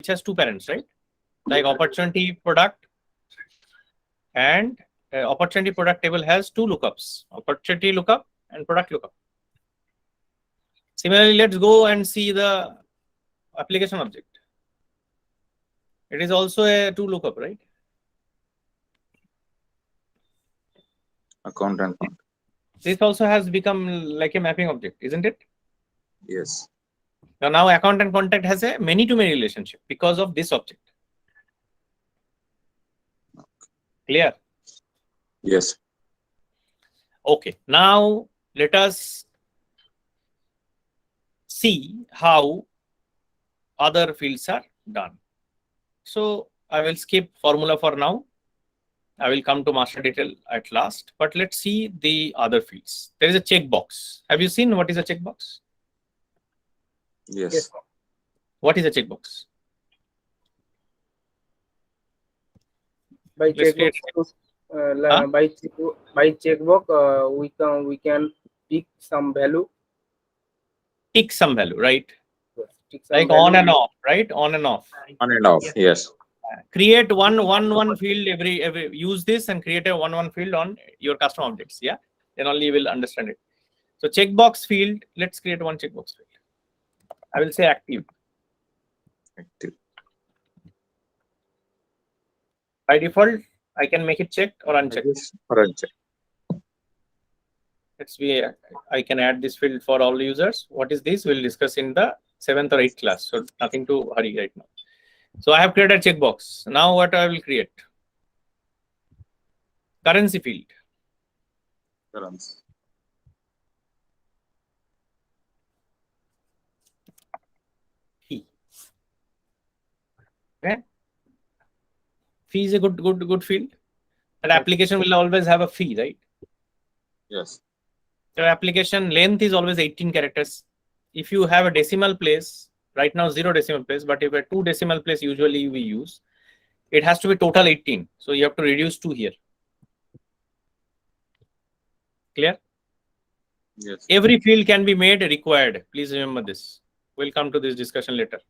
which has two parents, right? Like opportunity product and opportunity product table has two lookups, opportunity lookup and product lookup. Similarly, let's go and see the application object. It is also a two lookup, right? Account and contact. This also has become like a mapping object, isn't it? Yes. Now account and contact has a many-to-many relationship because of this object. Clear? Yes. Okay. Now let us see how other fields are done. So I will skip formula for now. I will come to master detail at last, but let's see the other fields. There is a checkbox. Have you seen what is a checkbox? Yes. What is a checkbox? By Let's create. checkbox, by checkbox, we can pick some value. Tick some value, right? Pick some Like value. on and off, right? On and off. On and off. Yes. Create one field every use this and create a one field on your custom objects. Yeah, then only you will understand it. So checkbox field, let's create one checkbox field. I will say active. Active. By default, I can make it checked or unchecked. Yes. Or unchecked. Let's be, I can add this field for all users. What is this? We'll discuss in the 7th or 8th class. So nothing to hurry right now. So I have created a checkbox. Now what I will create? Currency field. Currency. Fee. Okay. Fee is a good field. That application will always have a fee, right? Yes. Your application length is always 18 characters. If you have a decimal place, right now 0 decimal place, but if a 2 decimal place usually we use, it has to be total 18. So you have to reduce 2 here. Clear? Yes. Every field can be made required. Please remember this. We'll come to this discussion later.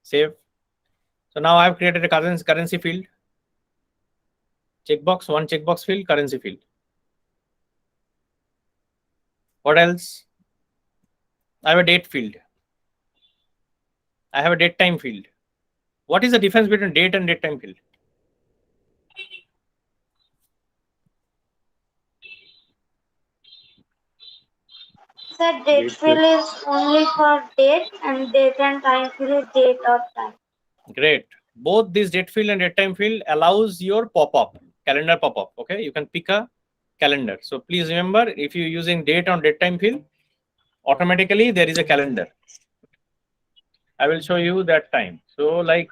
Save. So now I've created a currency field. Checkbox, one checkbox field, currency field. What else? I have a date field. I have a date time field. What is the difference between date and date time field? The date field is only for date and date and time field is date or time. Great. Both this date field and date time field allows your pop-up, calendar pop-up. Okay, you can pick a calendar. So please remember, if you're using date on date time field, automatically there is a calendar. I will show you that time. So like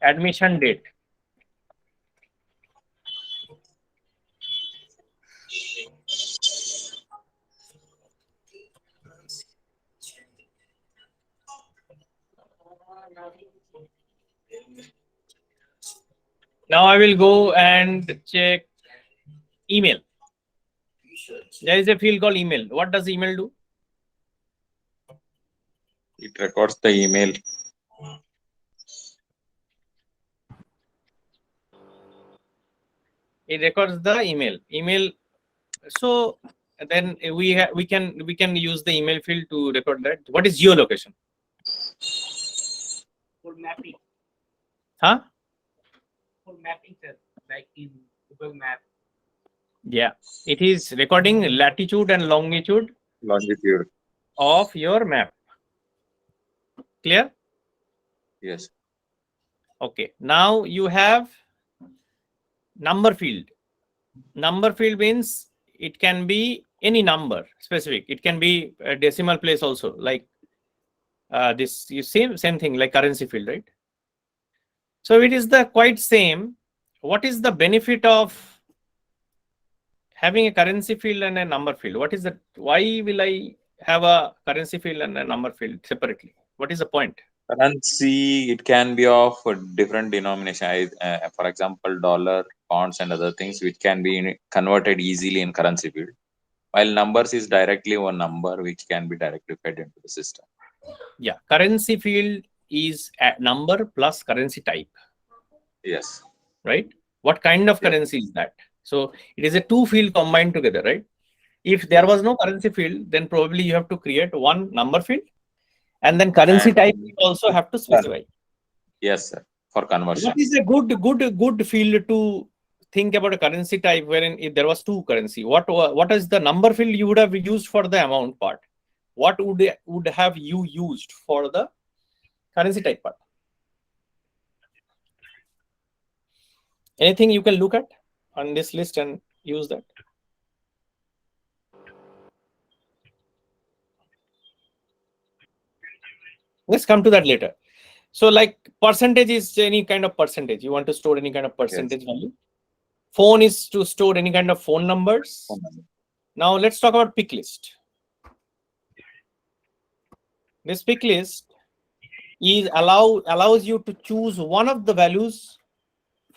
admission date. Now I will go and check email. There is a field called email. What does email do? It records the email. It records the email. So then we can use the email field to record that. What is geolocation? For mapping. Huh? For mapping, sir, like in Google Map. Yeah, it is recording latitude and longitude of your map. Clear? Yes. Okay. Now you have number field. Number field means it can be any number specific. It can be a decimal place also, like this. You same thing like currency field, right? So it is the quite same. What is the benefit of having a currency field and a number field? What is that? Why will I have a currency field and a number field separately? What is the point? Currency, it can be of a different denomination. For example, dollar, pounds, and other things, which can be converted easily in currency field. while numbers is directly one number which can be directly fed into the system. Yeah, currency field is a number plus currency type, Yes. right? What kind of Yes. currency is that? So it is a two field combined together, right? If there Yes. was no currency field, then probably you have to create one number field, and then currency And type you also have to specify. yes, sir. For conversion. What is a good field to think about a currency type wherein if there was two currency? What is the number field you would have used for the amount part? What would have you used for the currency type part? Anything you can look at on this list and use that? Let's come to that later. So like percentage is any kind of percentage. You want to store any kind of percentage value. Phone is to store any kind of phone numbers. Now let's talk about pick list. This pick list is allows you to choose one of the values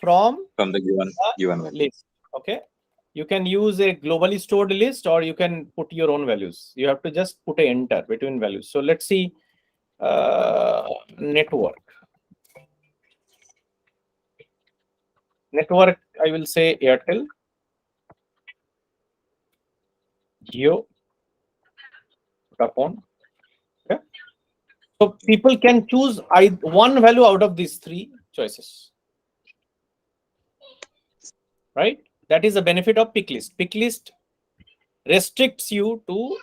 from the given value. list. Okay, you can use a globally stored list or you can put your own values. You have to just put a enter between values. So let's see network. Network, I will say Airtel, Jio, Vodafone. Okay, so people can choose one value out of these three choices, right? That is the benefit of pick list. Pick list restricts you to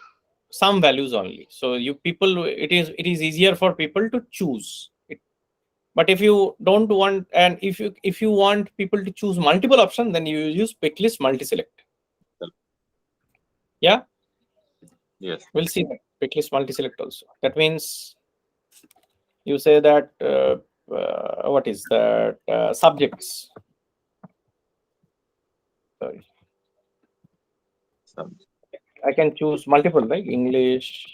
some values only. So it is easier for people to choose it. But if you don't want, and if you want people to choose multiple options, then you use pick list multi-select. Yeah. Yes. We'll see that pick list multi-select also. That means you say that what is that subjects? Sorry. I can choose multiple, like English,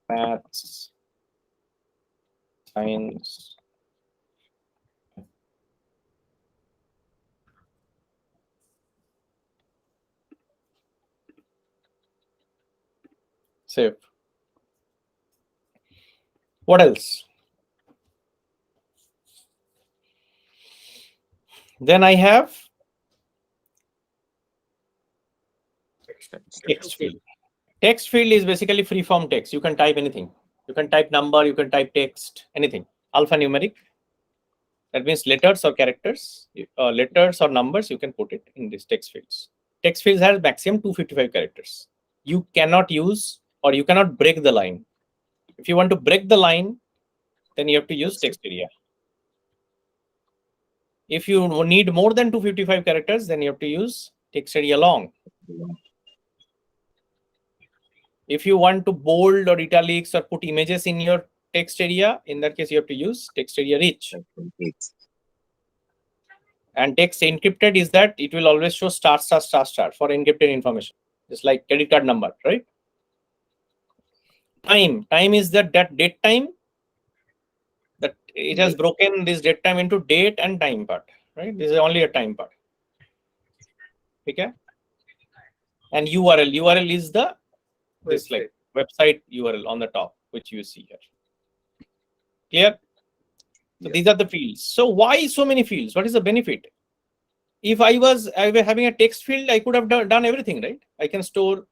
maths, science. Save. What else? Then I have text field. Text field is basically free form text. You can type anything. You can type number, you can type text, anything. Alphanumeric. That means letters or characters, letters or numbers, you can put it in these text fields. Text fields have maximum 255 characters. You cannot use or you cannot break the line. If you want to break the line, then you have to use text area. If you need more than 255 characters, then you have to use text area long. If you want to bold or italics or put images in your text area, in that case, you have to use text area rich. And text encrypted is that it will always show star for encrypted information, just like credit card number, right? Time is that date time, that it has broken this date time into date and time part, right? This is only a time part. Okay. And URL is the this like website URL on the top, which you see here. Clear? So these are the fields. So why so many fields? What is the benefit? If I were having a text field, I could have done everything, right? I can store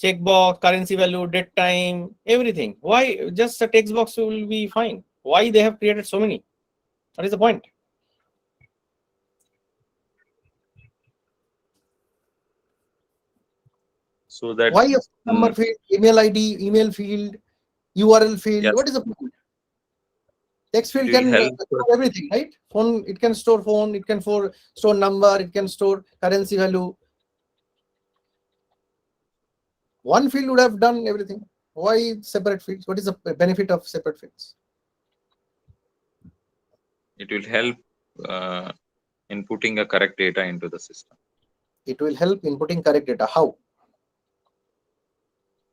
checkbox, currency value, date time, everything. Why just a text box will be fine? Why they have created so many? What is the point? So that why a number field, email ID, email field, URL field? Yes. What is the point? Text field It will can help. store everything, right? Phone, it can store phone, it can store number, it can store currency value. One field would have done everything. Why separate fields? What is the benefit of separate fields? It will help in putting a correct data into the system. It will help in putting correct data. How?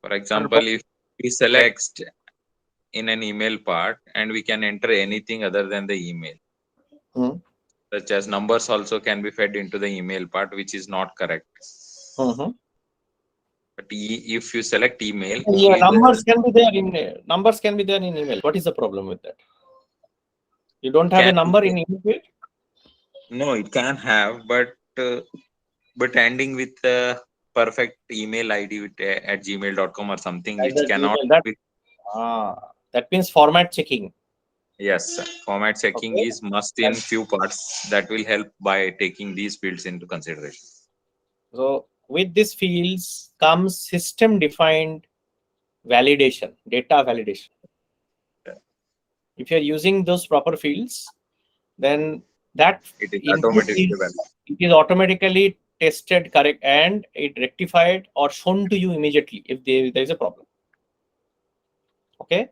For example, if we select in an email part and we can enter anything other than the email, such as numbers also can be fed into the email part, which is not correct. But if you select email, Yeah, only numbers can be there in email. What is the problem with that? You don't have a can number in email? no, it can have, but ending with perfect email ID with, at gmail.com or something, As it a cannot Gmail, be. that means format checking. Yes, format checking Okay. is must in few parts that will help by taking these fields into consideration. So with these fields comes system defined validation, data validation. If you're using those proper fields, then that It is input automatically is, valid. it is automatically tested, correct, and it rectified or shown to you immediately if there is a problem. Okay.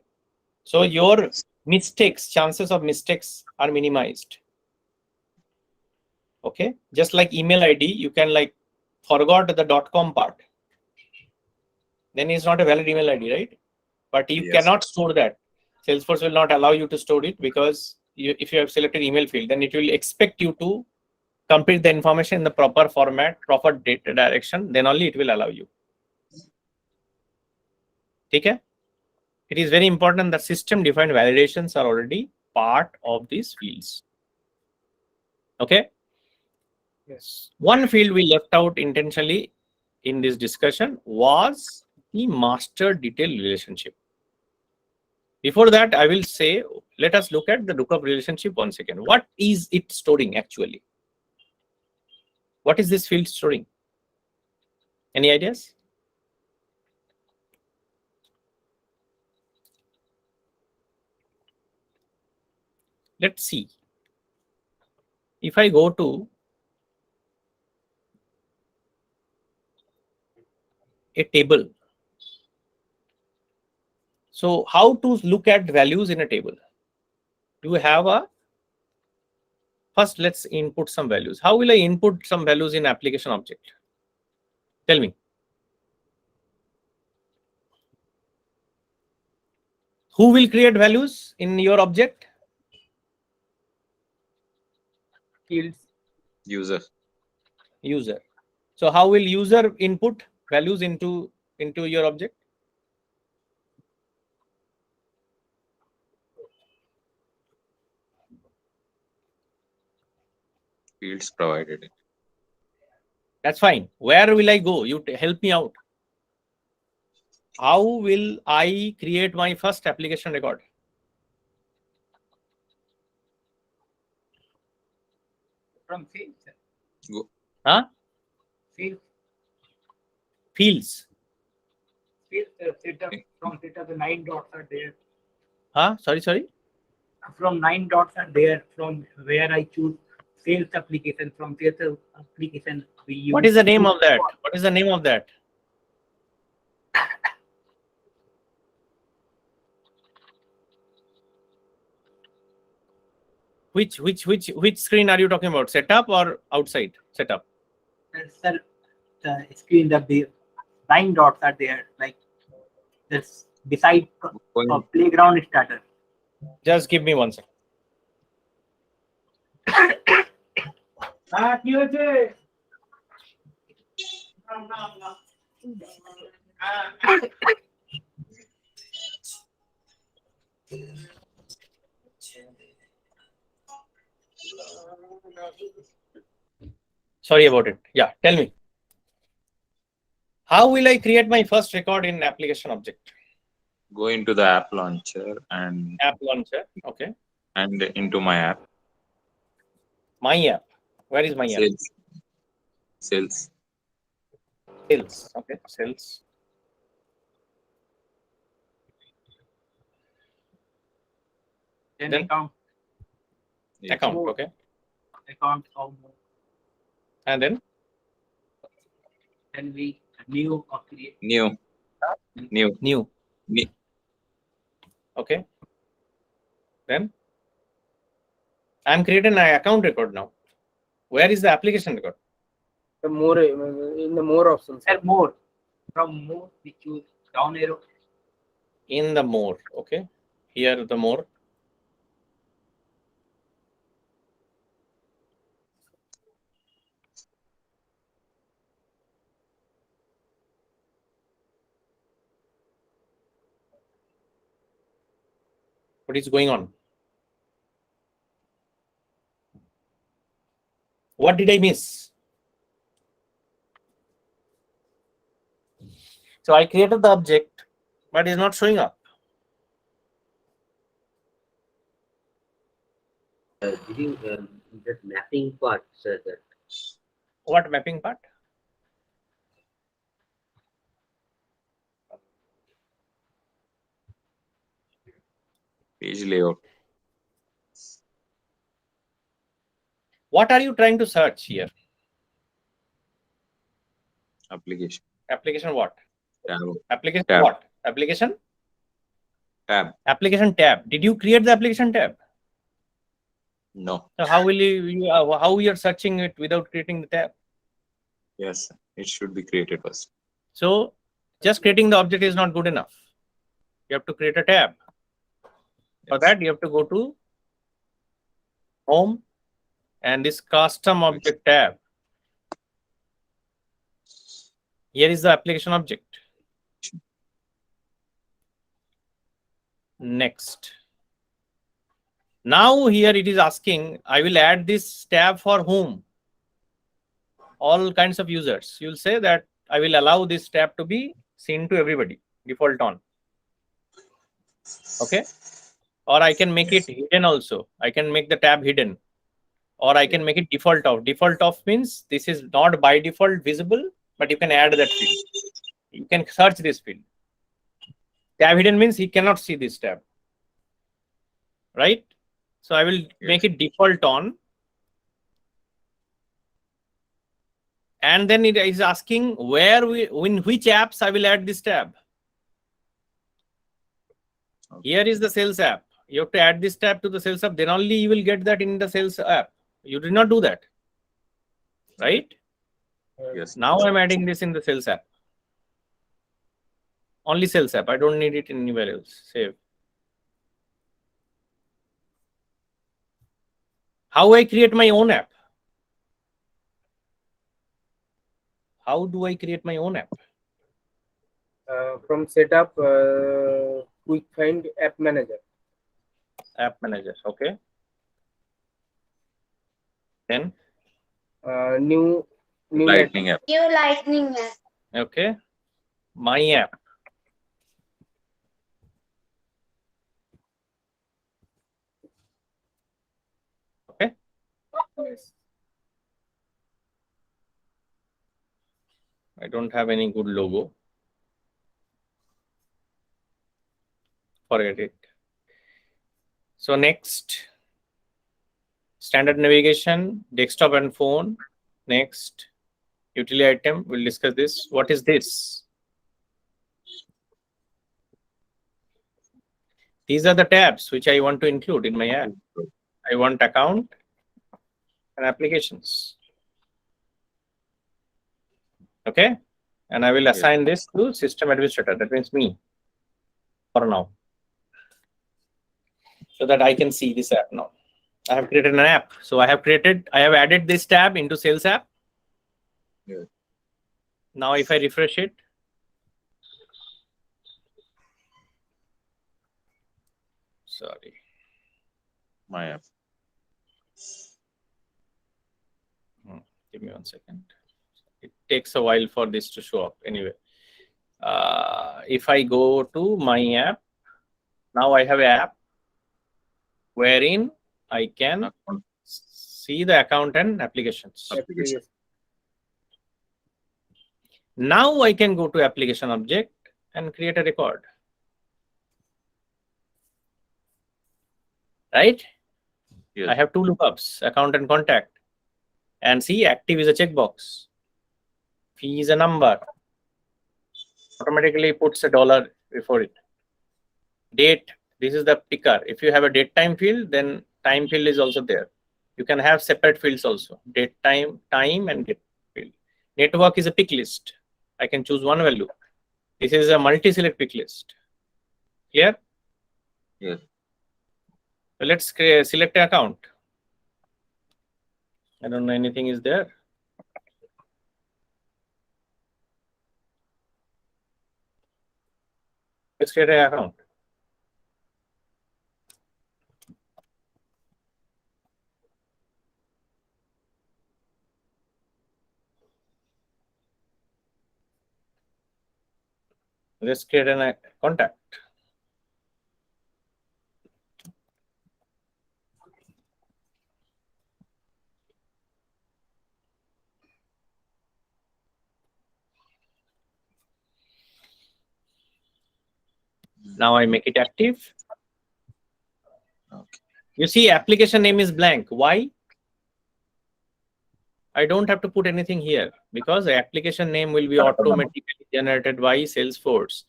So your chances of mistakes are minimized. Okay. Just like email ID, you can like forgot the .com part. Then it's not a valid email ID, right? But you Yes. cannot store that. Salesforce will not allow you to store it because if you have selected email field, then it will expect you to complete the information in the proper format, proper data direction, then only it will allow you. Okay? It is very important that system defined validations are already part of these fields. Okay? Yes. One field we left out intentionally in this discussion was the master detail relationship. Before that, I will say, let us look at the lookup relationship once again. What is it storing actually? What is this field storing? Any ideas? Let's see. If I go to a table, so how to look at values in a table? Do you have a first? Let's input some values. How will I input some values in application object? Tell me. Who will create values in your object? Fields. User. User. So how will user input values into your object? Fields provided. That's fine. Where will I go? You help me out. How will I create my first application record? From fields. Go. Huh? Fields. Fields. Fields. Setup. From setup, the 9 dots are there. Huh? Sorry. From 9 dots are there. From where I choose sales application. From sales application, we use. What is the name of that? What is the name of that? Which screen are you talking about? Setup or outside setup? Sir, the screen, the 9 dots are there, like this beside playground starter. Just give me 1 second. Sorry about it. Yeah, tell me. How will I create my first record in application object? Go into the app launcher and App launcher. Okay. into my app. My app. Where is my app? Sales. Sales. Okay. Sales. Then Then account. Yes. account. More. Okay. Account of more. And then Then we new or create. New. new. Okay. Then I'm creating an account record now. Where is the application record? The more in the more options. Sir, more. From more, we choose down arrow. In the more. Okay. Here the more. What is going on? What did I miss? So I created the object, but it's not showing up. Did you that mapping part, sir? That What mapping part? Page layout. What are you trying to search here? Application. Application what? Tab. Application Tab. what? Application? Tab. Application tab. Did you create the application tab? No. So how will how you're searching it without creating the tab? Yes, it should be created first. So just creating the object is not good enough. You have to create a tab. For that, you have to go to Home and this Custom Object tab. Here is the application object. Next. Now here it is asking, I will add this tab for whom? All kinds of users. You'll say that I will allow this tab to be seen to everybody, default on. Okay. Or I can make it hidden also. I can make the tab hidden. Or I can make it default off. Default off means this is not by default visible, but you can add that field. You can search this field. Tab hidden means he cannot see this tab. Right? So I will make it default on. And then it is asking in which apps I will add this tab. Here is the sales app. You have to add this tab to the sales app. Then only you will get that in the sales app. You did not do that. Right? Yes. Now I'm adding this in the sales app. Only sales app. I don't need it anywhere else. Save. How I create my own app? How do I create my own app? From setup, quick find app manager. App manager. Okay. Then New Lightning app. New lightning app. okay. My app. Okay. Yes. I don't have any good logo. Forget it. So next, standard navigation, desktop and phone. Next, utility item. We'll discuss this. What is this? These are the tabs which I want to include in my app. I want account and applications. Okay. And I will assign this to system administrator. That means me for now. So that I can see this app now. I have created an app. So I have added this tab into sales app. Yeah. Now if I refresh it, sorry. My app. Give me 1 second. It takes a while for this to show up anyway. If I go to my app, now I have an app wherein I can see the account and applications. Application. Now I can go to application object and create a record. Right? Yes. I have two lookups, account and contact. And see, active is a checkbox. Fee is a number. Automatically puts $1 before it. Date, this is the picker. If you have a date time field, then time field is also there. You can have separate fields also. Date time, and date field. Network is a pick list. I can choose one value. This is a multi-select pick list. Clear? Yes. So let's select an account. I don't know anything is there. Let's create an account. Let's create a contact. Now I make it active. Okay. You see, application name is blank. Why? I don't have to put anything here because the application name will be automatically generated by Salesforce.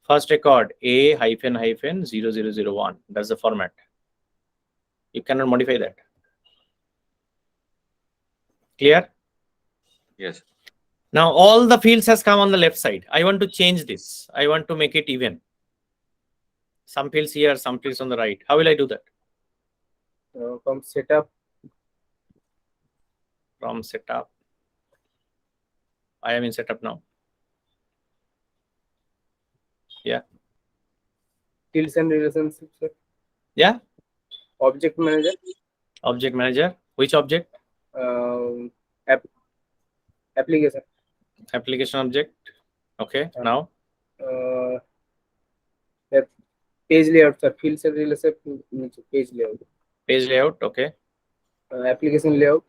First record A-0001. That's the format. You cannot modify that. Clear? Yes. Now all the fields has come on the left side. I want to change this. I want to make it even. Some fields here, some fields on the right. How will I do that? From setup, From setup. I am in setup now. Yeah. fields and relationships, sir. Yeah. Object manager, Object manager. Which object? application, Application object. Okay. Now that page layout, sir. Fields and relationships, page layout, page layout. Okay. application layout,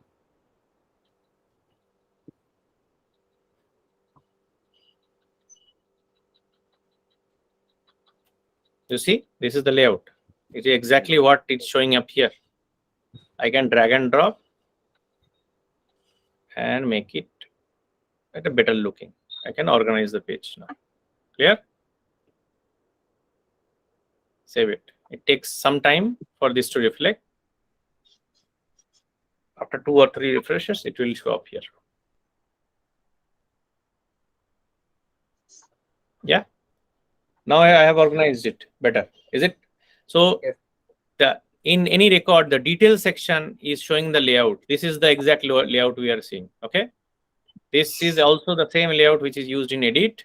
You see, this is the layout. It is exactly what it's showing up here. I can drag and drop and make it at a better looking. I can organize the page now. Clear? Save it. It takes some time for this to reflect. After 2 or 3 refreshes, it will show up here. Yeah. Now I have organized it better. Is it? So Yes. in any record, the detail section is showing the layout. This is the exact layout we are seeing. Okay. This is also the same layout which is used in edit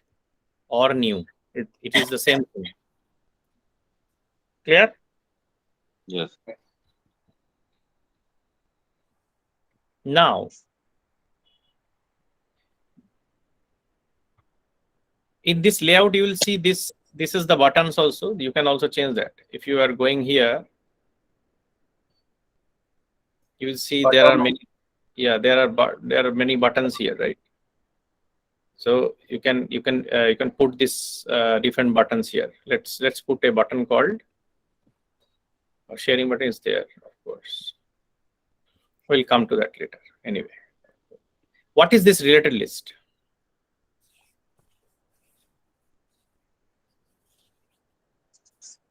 or new. It is the same thing. Clear? Yes. Now, in this layout, you will see this. This is the buttons also. You can also change that. If you are going here, you will see there are many. Yeah, there are many buttons here, right? So you can put this different buttons here. Let's put a button called sharing button is there, of course. We'll come to that later. Anyway, what is this related list?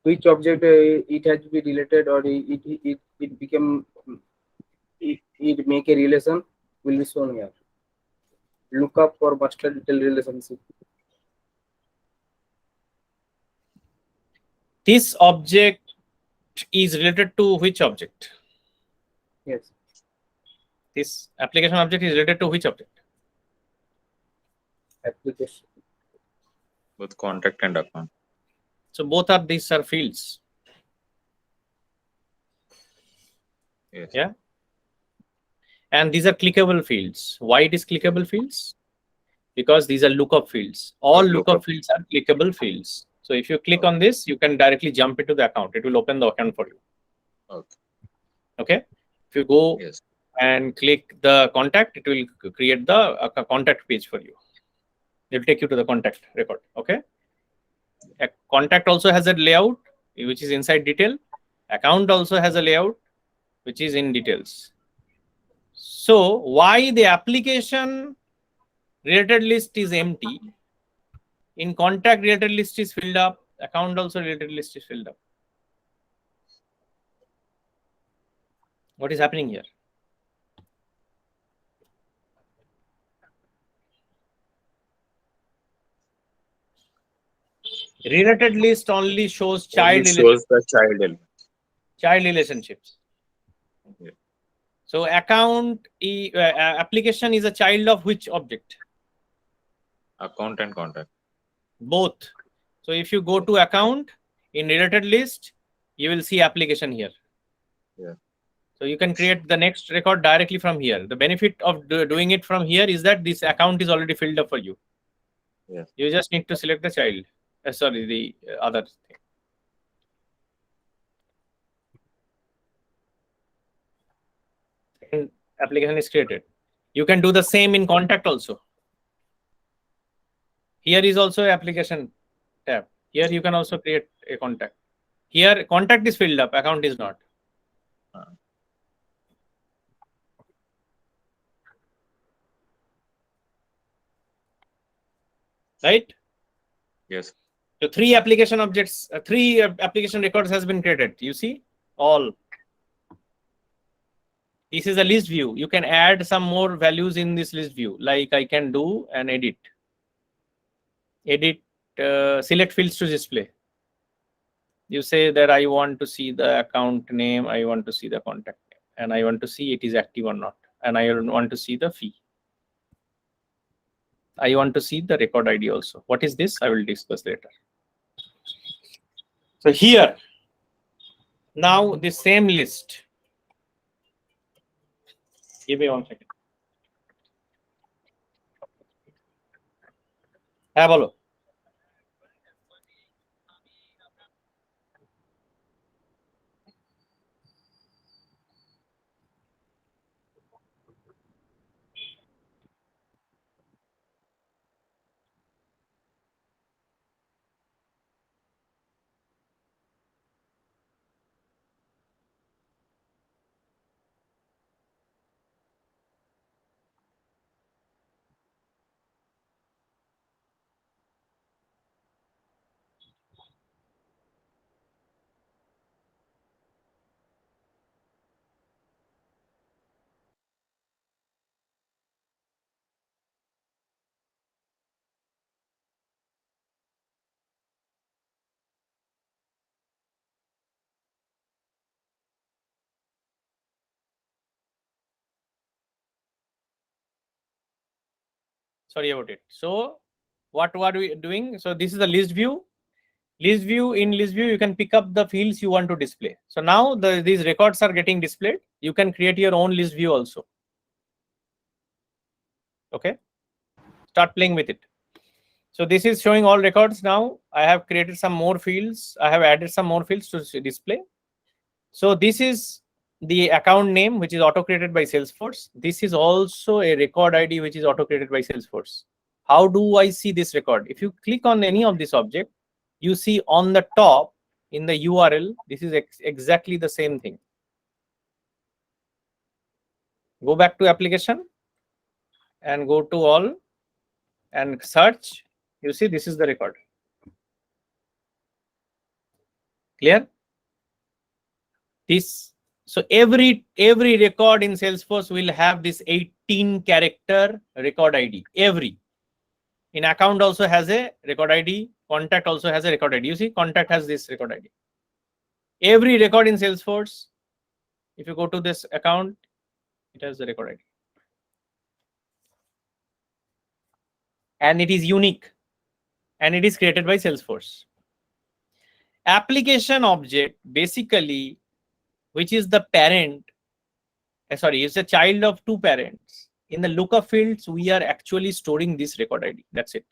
Which object it has to be related, or it become it make a relation will be shown here. Lookup for master detail relationship. This object is related to which object? Yes. This application object is related to which object? Application. Both contact and account. So both of these are fields. Yes. Yeah. And these are clickable fields. Why it is clickable fields? Because these are lookup fields. All lookup fields are clickable fields. So if you click on this, you can directly jump into the account. It will open the account for you. Okay. Okay. If you go Yes. and click the contact, it will create the contact page for you. It will take you to the contact record. Okay. A contact also has a layout which is inside detail. Account also has a layout which is in details. So why the application related list is empty? In contact, related list is filled up. Account also related list is filled up. What is happening here? Related list only shows Only shows the child relationships. Yeah. So account application is a child of which object? account and contact. Both. So if you go to account in related list, you will see application here. Yeah. So you can create the next record directly from here. The benefit of doing it from here is that this account is already filled up for you. Yes. You just need to select the child. Sorry, the other thing. And application is created. You can do the same in contact also. Here is also application tab. Here you can also create a contact. Here contact is filled up, account is not. Right? Yes. So three application objects, three application records has been created. You see all. This is a list view. You can add some more values in this list view. Like I can do an edit. Edit, select fields to display. You say that I want to see the account name, I want to see the contact name, and I want to see it is active or not. And I want to see the fee. I want to see the record ID also. What is this? I will discuss later. So here, now the same list. Give me 1 second. Bolo. Sorry about it. So what are we doing? So this is the list view. List view, in list view, you can pick up the fields you want to display. So now these records are getting displayed. You can create your own list view also. Okay. Start playing with it. So this is showing all records now. I have created some more fields. I have added some more fields to display. So this is the account name, which is auto-created by Salesforce. This is also a record ID, which is auto-created by Salesforce. How do I see this record? If you click on any of this object, you see on the top in the URL, this is exactly the same thing. Go back to application and go to all and search. You see, this is the record. Clear? This. So every record in Salesforce will have this 18-character record ID. Every. In account also has a record ID. Contact also has a record ID. You see, contact has this record ID. Every record in Salesforce, if you go to this account, it has the record ID. And it is unique. And it is created by Salesforce. Application object, basically, which is the parent, sorry, it's a child of two parents. In the lookup fields, we are actually storing this record ID. That's it.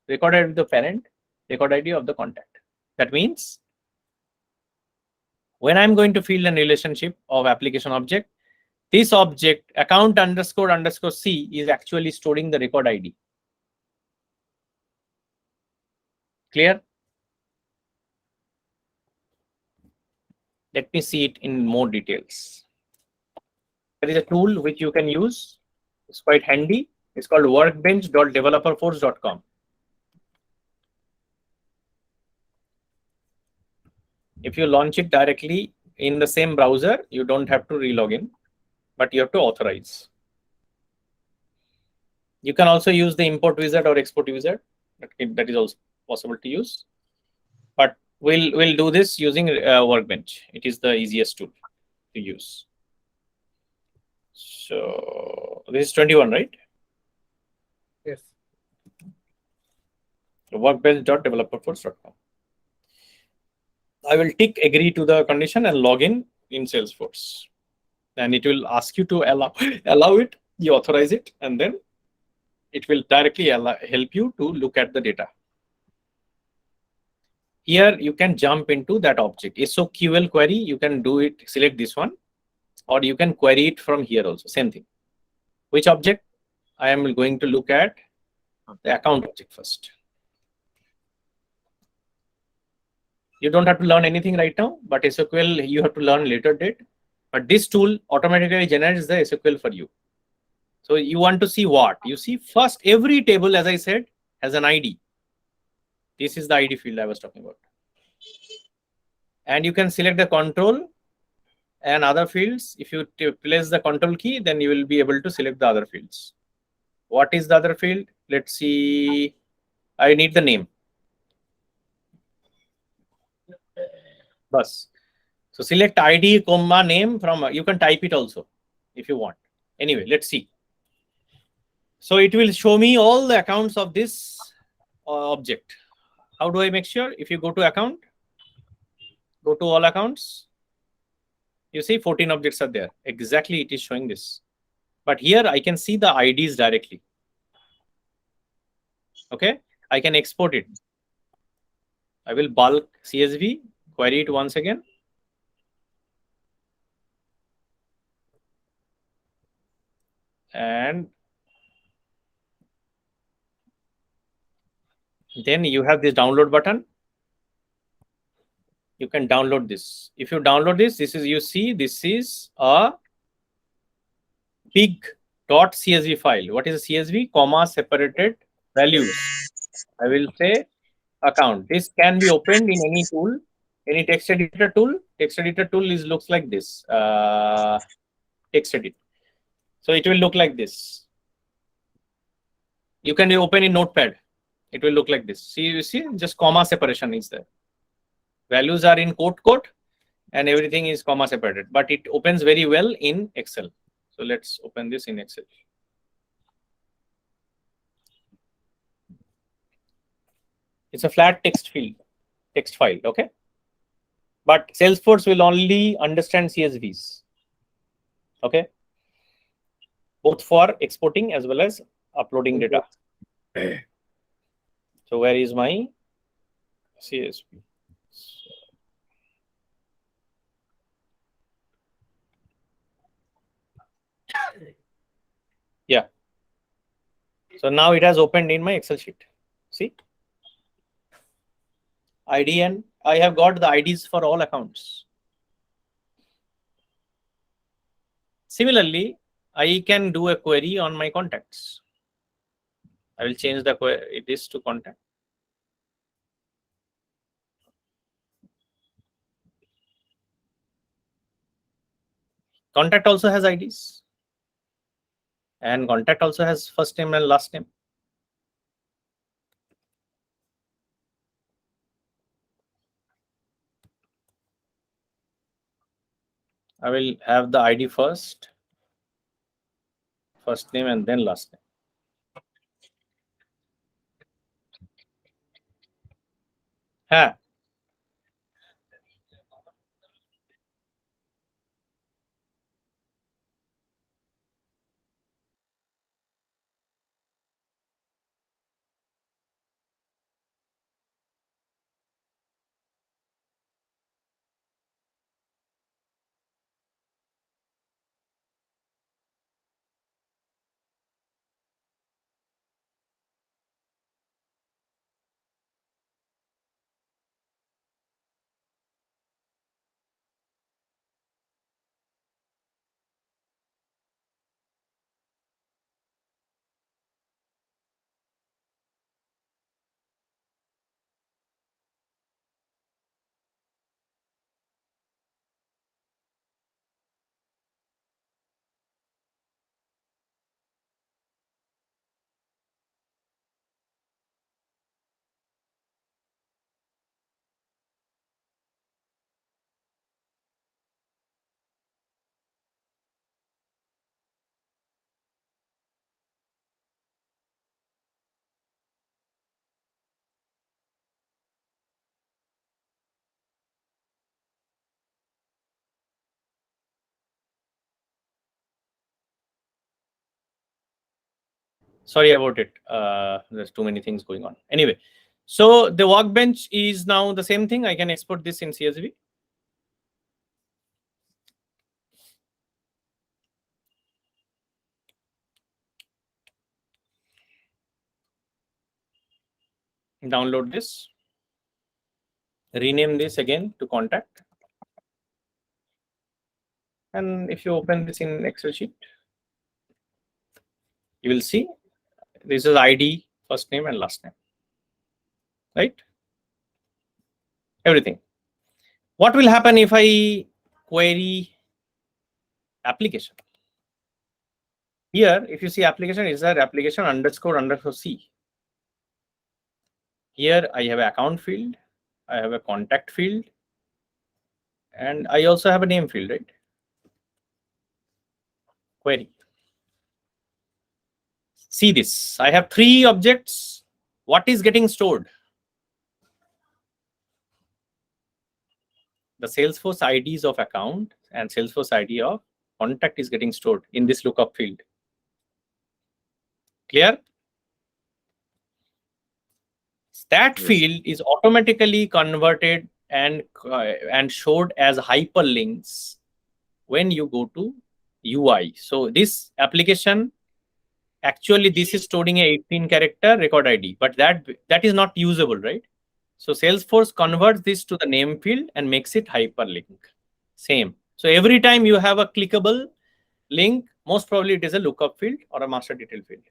Record ID of the parent, record ID of the contact. That means when I'm going to field a relationship of application object, this object account _ C is actually storing the record ID. Clear? Let me see it in more details. There is a tool which you can use. It's quite handy. It's called workbench.developerforce.com. If you launch it directly in the same browser, you don't have to re-log in, but you have to authorize. You can also use the import wizard or export wizard. That is also possible to use. But we'll do this using Workbench. It is the easiest tool to use. So this is 21, right? Yes. Workbench.developerforce.com. I will tick agree to the condition and log in Salesforce. And it will ask you to allow it. You authorize it, and then It will directly help you to look at the data. Here you can jump into that object. SOQL query, you can do it, select this one, or you can query it from here also, same thing. Which object? I am going to look at the account object first. You don't have to learn anything right now, but SOQL you have to learn later date. But this tool automatically generates the SOQL for you. So you want to see what? You see first, every table, as I said, has an ID. This is the ID field I was talking about. And you can select the control and other fields. If you place the control key, then you will be able to select the other fields. What is the other field? Let's see. I need the name. Bus. So select ID, comma, name from, you can type it also if you want. Anyway, let's see. So it will show me all the accounts of this object. How do I make sure? If you go to account, go to all accounts, you see 14 objects are there. Exactly, it is showing this. But here I can see the IDs directly. Okay, I can export it. I will bulk CSV, query it once again. And then you have this download button. You can download this. If you download this, this is, you see, this is a big.csv file. What is a CSV? Comma separated values. I will say account. This can be opened in any tool, any text editor tool. Text editor tool looks like this. Text edit. So it will look like this. You can open in Notepad. It will look like this. See, you see, just comma separation is there. Values are in quote, and everything is comma separated. But it opens very well in Excel. So let's open this in Excel. It's a flat text file, okay? But Salesforce will only understand CSVs, okay? Both for exporting as well as uploading data. So where is my CSV? Yeah. So now it has opened in my Excel sheet. See? ID, and I have got the IDs for all accounts. Similarly, I can do a query on my contacts. I will change the query this to contact. Contact also has IDs. And contact also has first name and last name. I will have the ID first name and then last name. Ha. Sorry about it. There's too many things going on. Anyway, so the workbench is now the same thing. I can export this in CSV. Download this. Rename this again to contact. And if you open this in Excel sheet, you will see this is ID, first name and last name, right? Everything. What will happen if I query application? Here, if you see application, is that application __ C. Here I have an account field, I have a contact field, and I also have a name field, right? Query. See this. I have 3 objects. What is getting stored? The Salesforce IDs of account and Salesforce ID of contact is getting stored in this lookup field. Clear? That Yes. field is automatically converted and showed as hyperlinks when you go to UI. So this application, actually this is storing a 18 character record ID, but that is not usable, right? So Salesforce converts this to the name field and makes it hyperlink. Same. So every time you have a clickable link, most probably it is a lookup field or a master detail field.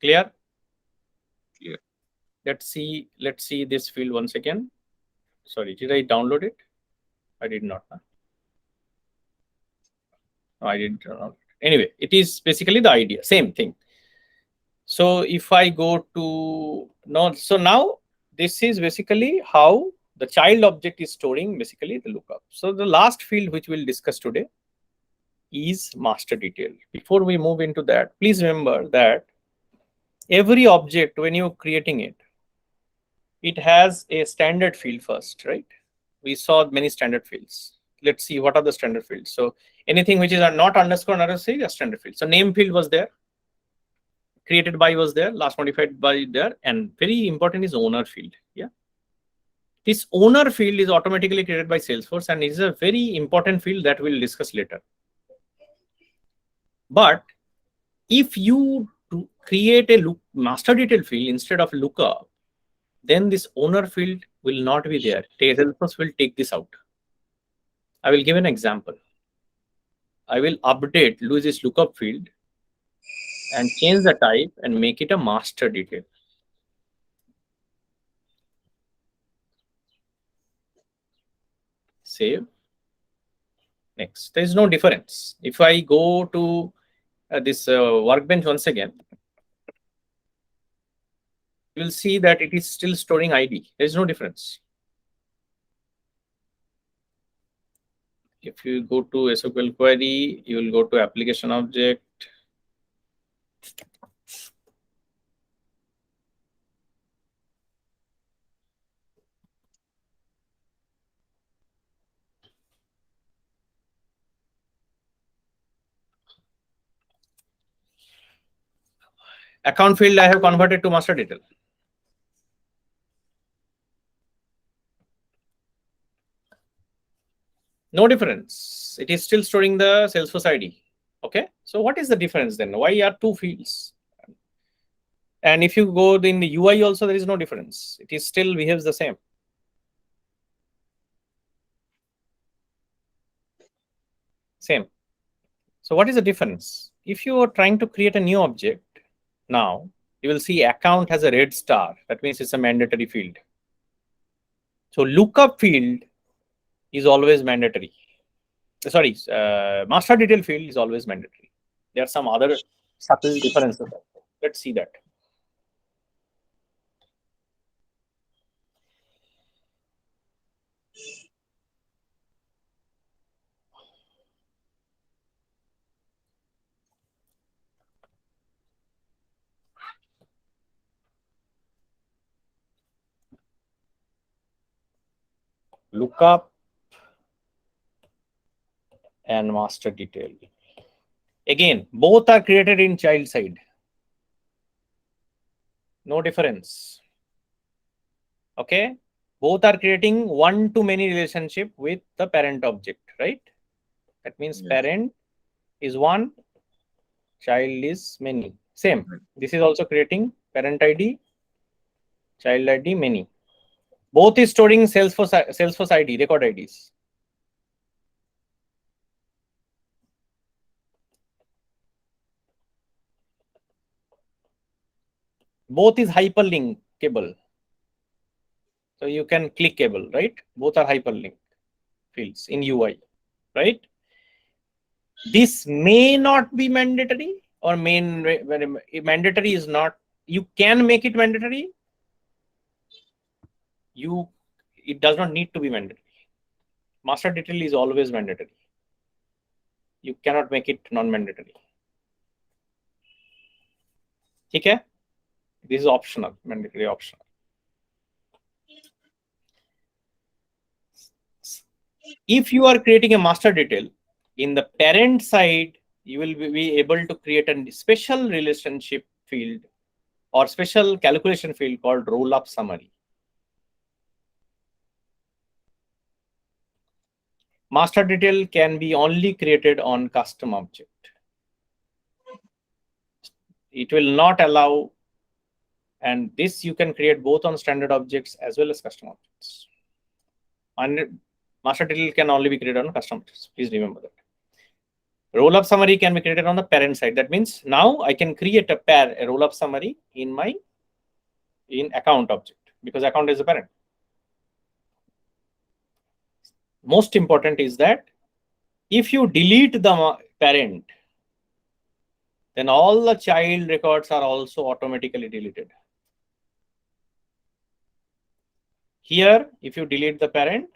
Clear? Clear. Let's see this field once again. Sorry, did I download it? I did not. No, I didn't download it. Anyway, it is basically the idea, same thing. So if I go to so now this is basically how the child object is storing basically the lookup. So the last field which we'll discuss today is master detail. Before we move into that, please remember that every object, when you're creating it, it has a standard field first, right? We saw many standard fields. Let's see what are the standard fields. So anything which is not __ is a standard field. So name field was there, created by was there, last modified by there, and very important is owner field. Yeah, this owner field is automatically created by Salesforce, and it is a very important field that we'll discuss later. But if you create a master detail field instead of lookup, then this owner field will not be there. Salesforce will take this out. I will give an example. I will update this lookup field and change the type and make it a master detail. Save. Next. There is no difference. If I go to this workbench once again, you will see that it is still storing ID. There is no difference. If you go to SQL query, you will go to application object. Account field I have converted to master detail. No difference. It is still storing the Salesforce ID. Okay. So what is the difference then? Why are 2 fields? And if you go in the UI also, there is no difference. It is still behaves the same. Same. So what is the difference? If you are trying to create a new object, now you will see account has a red star. That means it's a mandatory field. So lookup field is always mandatory. Sorry, master detail field is always mandatory. There are some other subtle differences. Let's see that. Lookup and master detail. Again, both are created in child side. No difference. Okay. Both are creating one-to-many relationship with the parent object, right? That means Yes. parent is one, child is many. Same. This is also creating parent ID, child ID, many. Both is storing Salesforce ID, record IDs. Both is hyperlinkable. So you can clickable, right? Both are hyperlink fields in UI, right? This may not be mandatory, or mandatory is not. You can make it mandatory. It does not need to be mandatory. Master detail is always mandatory. You cannot make it non-mandatory. Okay? This is optional, mandatory optional. If you are creating a master detail, in the parent side, you will be able to create a special relationship field or special calculation field called roll-up summary. Master detail can be only created on custom object. It will not allow, and this you can create both on standard objects as well as custom objects. And master detail can only be created on custom objects. Please remember that. Roll-up summary can be created on the parent side. That means now I can create a roll-up summary in account object, because account is the parent. Most important is that if you delete the parent, then all the child records are also automatically deleted. Here, if you delete the parent,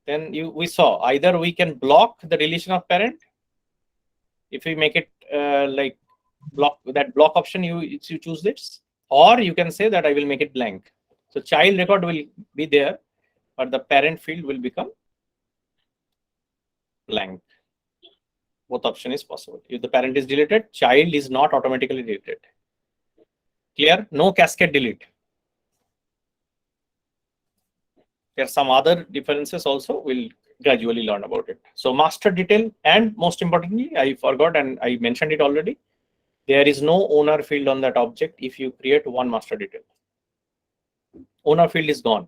then we saw either we can block the deletion of parent. If we make it like block option, you choose this, or you can say that I will make it blank. So child record will be there, but the parent field will become blank. Both option is possible. If the parent is deleted, child is not automatically deleted. Clear? No cascade delete. There are some other differences also. We'll gradually learn about it. So master detail, and most importantly, I forgot and I mentioned it already. There is no owner field on that object if you create one master detail. Owner field is gone.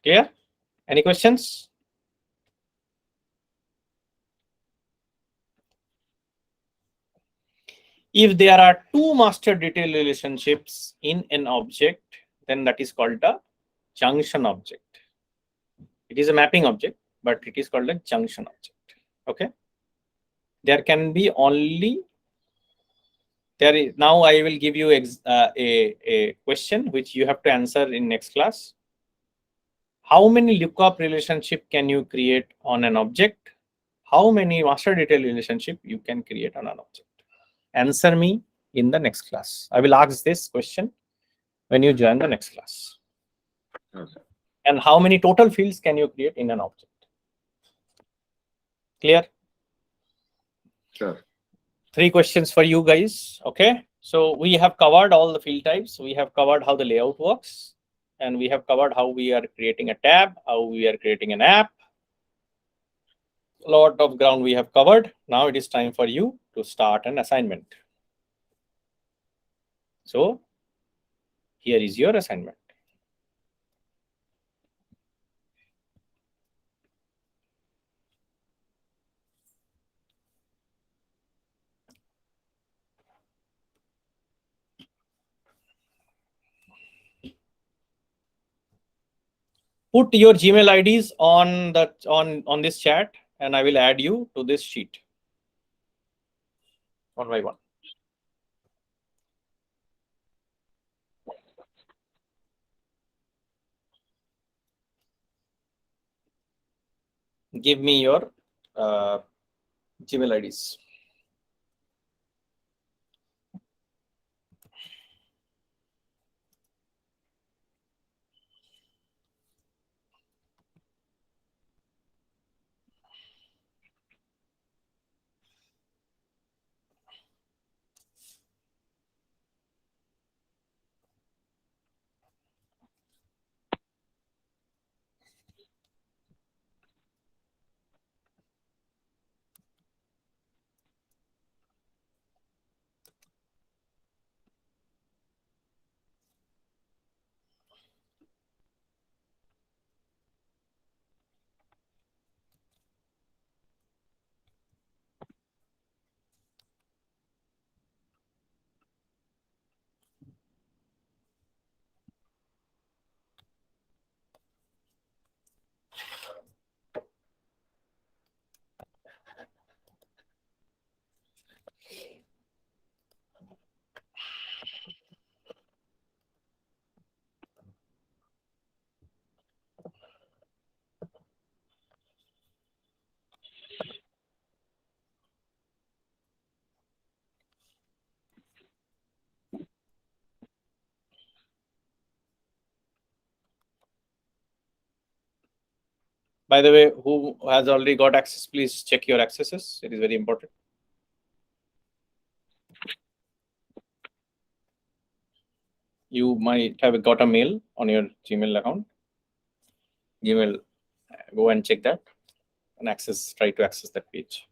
Clear? Any questions? If there are two master detail relationships in an object, then that is called a junction object. It is a mapping object, but it is called a junction object. Okay. There can be only now I will give you a question which you have to answer in next class. How many lookup relationship can you create on an object? How many master detail relationship you can create on an object? Answer me in the next class. I will ask this question when you join the next class. Okay. And how many total fields can you create in an object? Clear? Sure. 3 questions for you guys. Okay. So we have covered all the field types. We have covered how the layout works. And we have covered how we are creating a tab, how we are creating an app. A lot of ground we have covered. Now it is time for you to start an assignment. So here is your assignment. Put your Gmail IDs on this chat, and I will add you to this sheet one by one. Give me your Gmail IDs. By the way, who has already got access, please check your accesses. It is very important. You might have got a mail on your Gmail account. Gmail, go and check that and try to access that page.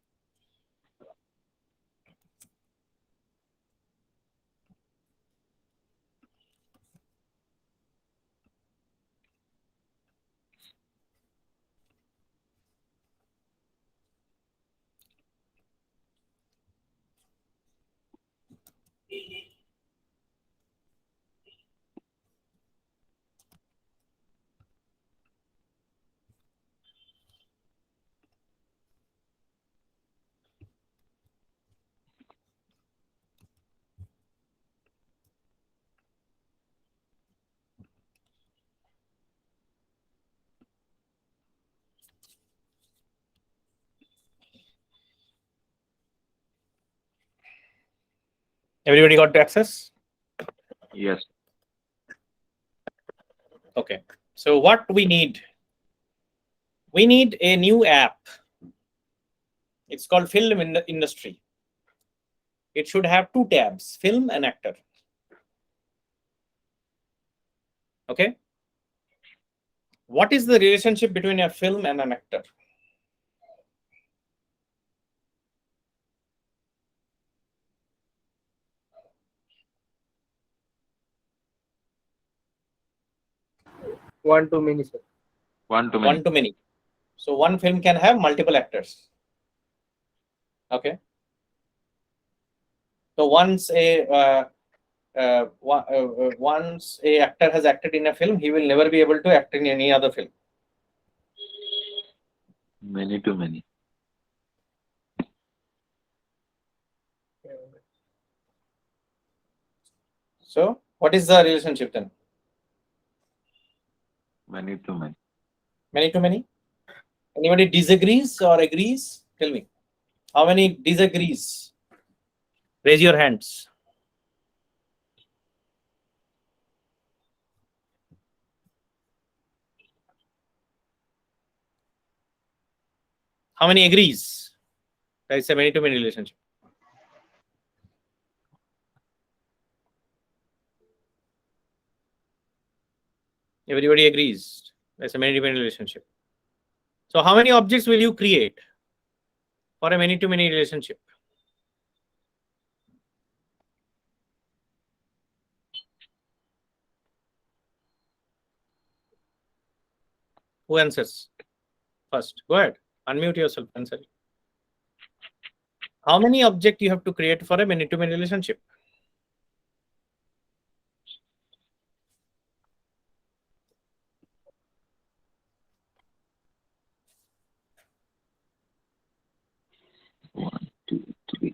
Everybody got to access? Yes. Okay. So what we need? We need a new app. It's called Film in the Industry. It should have 2 tabs, film and actor. Okay. What is the relationship between a film and an actor? One to many, sir. One to many. One to many. So one film can have multiple actors. Okay. So once a actor has acted in a film, he will never be able to act in any other film. Many to many. So what is the relationship then? Many to many. Many to many? Anybody disagrees or agrees? Tell me. How many disagrees? Raise your hands. How many agrees? That is a many to many relationship. Everybody agrees. That's a many to many relationship. So how many objects will you create for a many to many relationship? Who answers first? Go ahead. Unmute yourself. Answer. How many objects you have to create for a many to many relationship? One, two, three.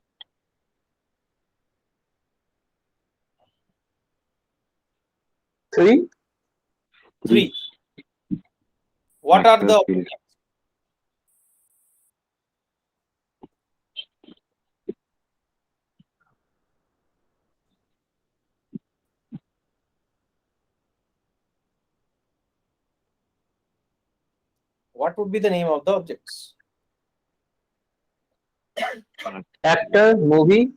Three. What are the Actor, objects? What would be the name of the objects? Actor, movie,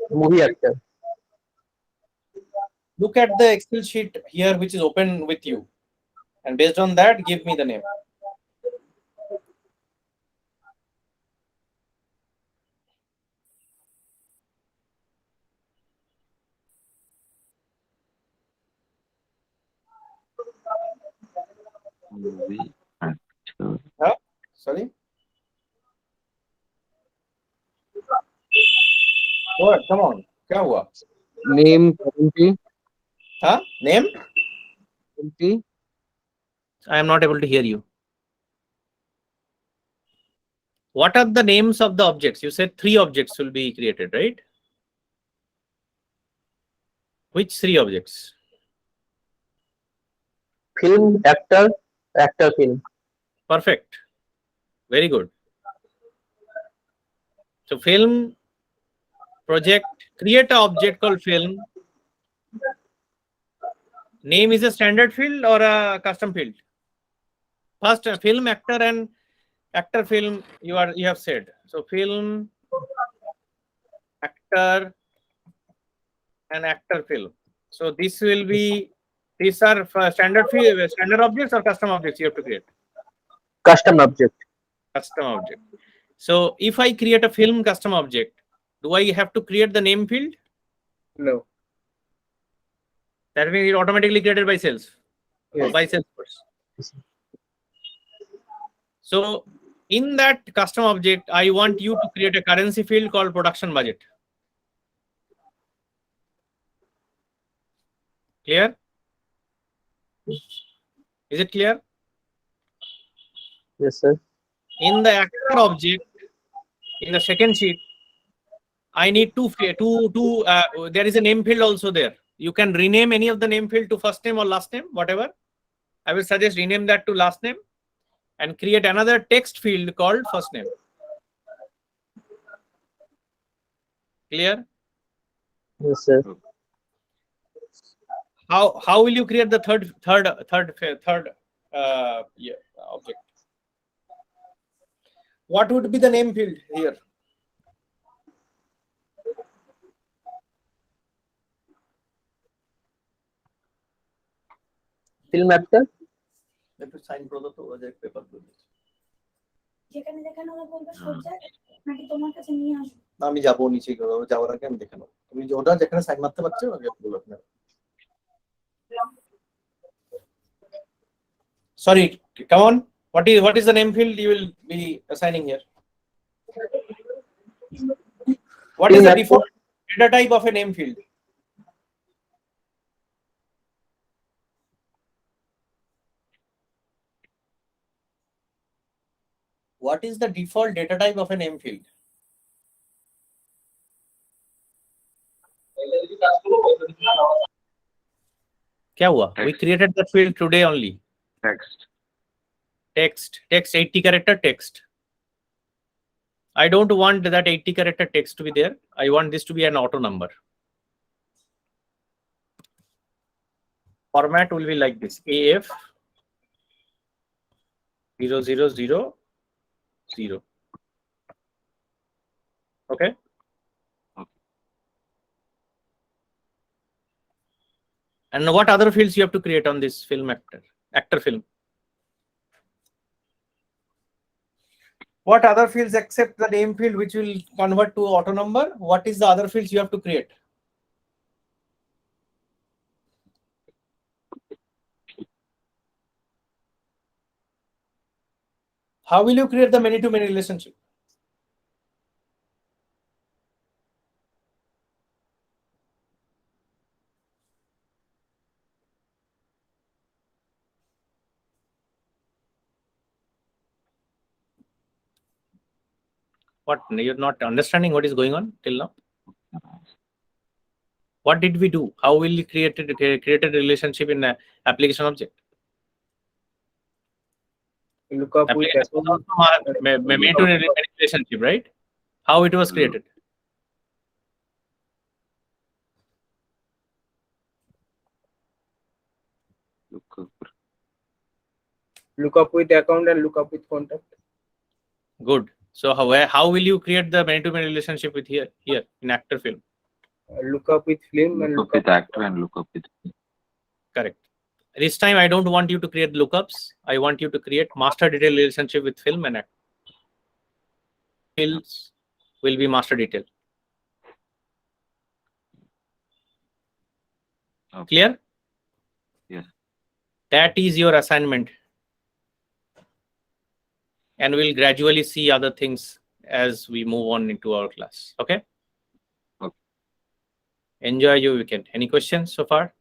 movie actor. Look at the Excel sheet here, which is open with you. And based on that, give me the name. movie, actor. Huh? Sorry? Go ahead, come on. क्या हुआ? Name, currency, Huh? Name? currency, I am not able to hear you. What are the names of the objects? You said 3 objects will be created, right? Which 3 objects? Film, actor, actor, film. Perfect. Very good. So film, project, create an object called film. Name is a standard field or a custom field? first film actor and actor film you have said. So film actor and actor film. So this will be, these are for standard objects or custom objects you have to create? Custom object. Custom object. So if I create a film custom object, do I have to create the name field? No. That means it automatically created by Sales. Yes. By Salesforce. So in that custom object, I want you to create a currency field called production budget. Clear? Is it clear? Yes, sir. In the actor object, in the second sheet, I need there is a name field also there. You can rename any of the name field to first name or last name, whatever. I will suggest rename that to last name and create another text field called first name. Clear? Yes, sir. How will you create the third object? What would be the name field here? Film actor. একটু sign করে দাও তো ওই যে paper গুলো। যেখানে যেখানে ওরা বলবে সব জায়গায় নাকি তোমার কাছে নিয়ে আসবো? আমি যাবো নিচে যাওয়ার আগে আমি দেখে নেবো। তুমি ওটা যেখানে সাইন মারতে পারছো আগে বলো আপনার। Sorry, come on. What is the name field you will be assigning here? What is the default data type of a name field? What is the default data type of a name field? क्या हुआ? We created that field today only. Text 80 character text. I don't want that 80 character text to be there. I want this to be an auto number. Format will be like this: AF 0000. Okay. And what other fields you have to create on this film actor film? What other fields except the name field, which will convert to auto number? What is the other fields you have to create? How will you create the many-to-many relationship? What, you're not understanding what is going on till now? What did we do? How will we create a relationship in an application object? Look up with many-to-many relationship, right? How it was created? look up with account and look up with contact. Good. So how will you create the many-to-many relationship with here in actor film? Look up with film and Look up with actor and look up with. Correct. This time I don't want you to create lookups. I want you to create master detail relationship with film and actor. Fields will be master detail. Okay. Clear? Yes. That is your assignment. And we'll gradually see other things as we move on into our class. Okay? Okay. Enjoy your weekend. Any questions so far?